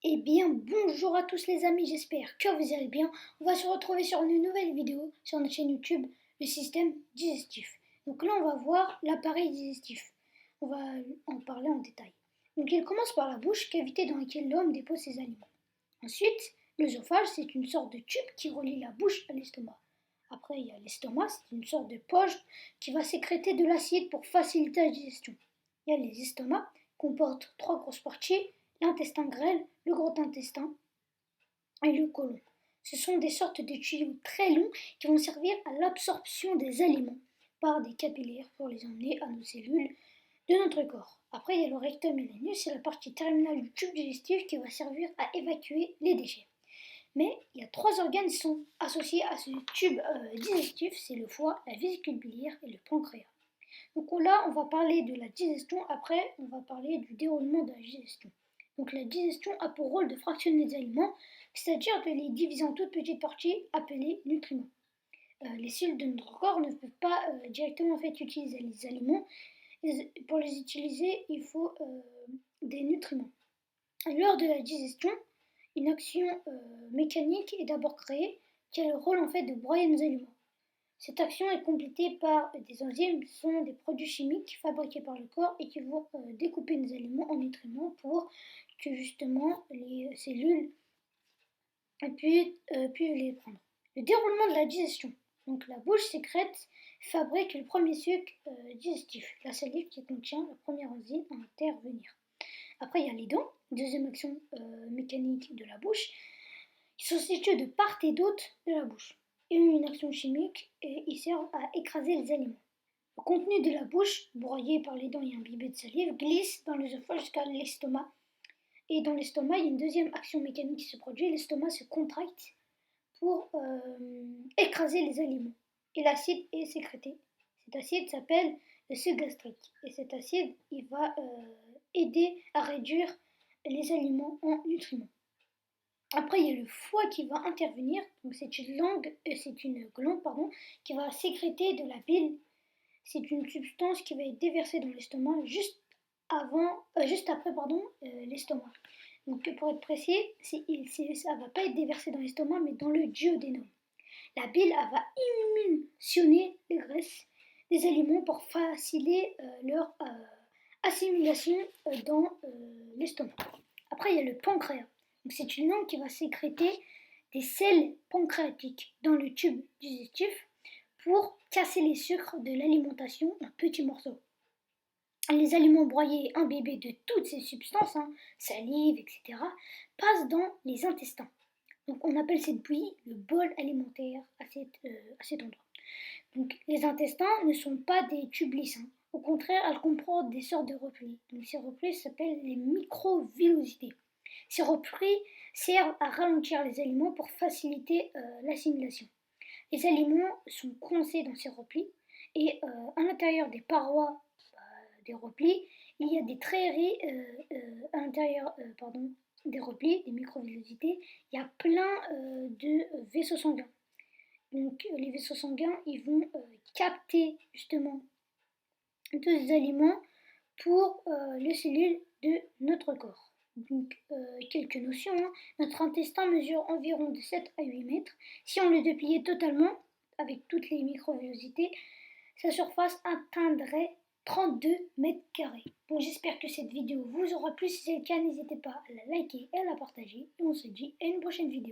Eh bien, bonjour à tous les amis, j'espère que vous allez bien. On va se retrouver sur une nouvelle vidéo sur notre chaîne YouTube, le système digestif. Donc là, on va voir l'appareil digestif. On va en parler en détail. Donc il commence par la bouche, cavité dans laquelle l'homme dépose ses aliments. Ensuite, l'œsophage, c'est une sorte de tube qui relie la bouche à l'estomac. Après, il y a l'estomac, c'est une sorte de poche qui va sécréter de l'acide pour faciliter la digestion. Il y a les estomacs, comportent trois grosses parties, l'intestin grêle, le gros intestin et le côlon. Ce sont des sortes de tuyaux très longs qui vont servir à l'absorption des aliments par des capillaires pour les emmener à nos cellules de notre corps. Après, il y a le rectum et l'anus, c'est la partie terminale du tube digestif qui va servir à évacuer les déchets. Mais il y a trois organes qui sont associés à ce tube digestif, c'est le foie, la vésicule biliaire et le pancréas. Donc là, on va parler de la digestion, après on va parler du déroulement de la digestion. Donc la digestion a pour rôle de fractionner les aliments, c'est-à-dire de les diviser en toutes petites parties appelées nutriments. Les cellules de notre corps ne peuvent pas directement utiliser les aliments. Pour les utiliser, il faut des nutriments. Lors de la digestion, une action mécanique est d'abord créée qui a le rôle de broyer nos aliments. Cette action est complétée par des enzymes qui sont des produits chimiques fabriqués par le corps et qui vont découper nos aliments en nutriments pour que justement les cellules puissent les prendre. Le déroulement de la digestion. Donc la bouche sécrète fabrique le premier sucre digestif, la salive qui contient la première enzyme à intervenir. Après il y a les dents, deuxième action mécanique de la bouche, qui sont situées de part et d'autre de la bouche. Et une action chimique et ils servent à écraser les aliments. Le contenu de la bouche, broyé par les dents et imbibé de salive, glisse dans l'œsophage jusqu'à l'estomac. Et dans l'estomac, il y a une deuxième action mécanique qui se produit. L'estomac se contracte pour écraser les aliments. Et l'acide est sécrété. Cet acide s'appelle le suc gastrique. Et cet acide, il va aider à réduire les aliments en nutriments. Après, il y a le foie qui va intervenir. Donc, c'est une glande qui va sécréter de la bile. C'est une substance qui va être déversée dans l'estomac juste après l'estomac. Donc, pour être précis, ça ne va pas être déversé dans l'estomac, mais dans le duodénum. La bile va émulsionner les graisses des aliments pour faciliter leur assimilation dans l'estomac. Après, il y a le pancréas. C'est une langue qui va sécréter des sels pancréatiques dans le tube digestif pour casser les sucres de l'alimentation en petits morceaux. Les aliments broyés imbibés de toutes ces substances, salive, etc., passent dans les intestins. Donc on appelle cette bouillie le bol alimentaire à cet endroit. Donc les intestins ne sont pas des tubes lisses. Au contraire, elles comportent des sortes de replis. Donc ces replis s'appellent les microvillosités. Ces replis servent à ralentir les aliments pour faciliter l'assimilation. Les aliments sont coincés dans ces replis et à l'intérieur des parois des replis, il y a des trairies à l'intérieur des replis, des microvillosités. Il y a plein de vaisseaux sanguins. Donc les vaisseaux sanguins, ils vont capter justement tous les aliments pour les cellules de notre corps. Donc, quelques notions. Notre intestin mesure environ de 7 à 8 mètres. Si on le dépliait totalement, avec toutes les microvillosités, sa surface atteindrait 32 mètres carrés. Bon, j'espère que cette vidéo vous aura plu. Si c'est le cas, n'hésitez pas à la liker et à la partager. Et on se dit à une prochaine vidéo.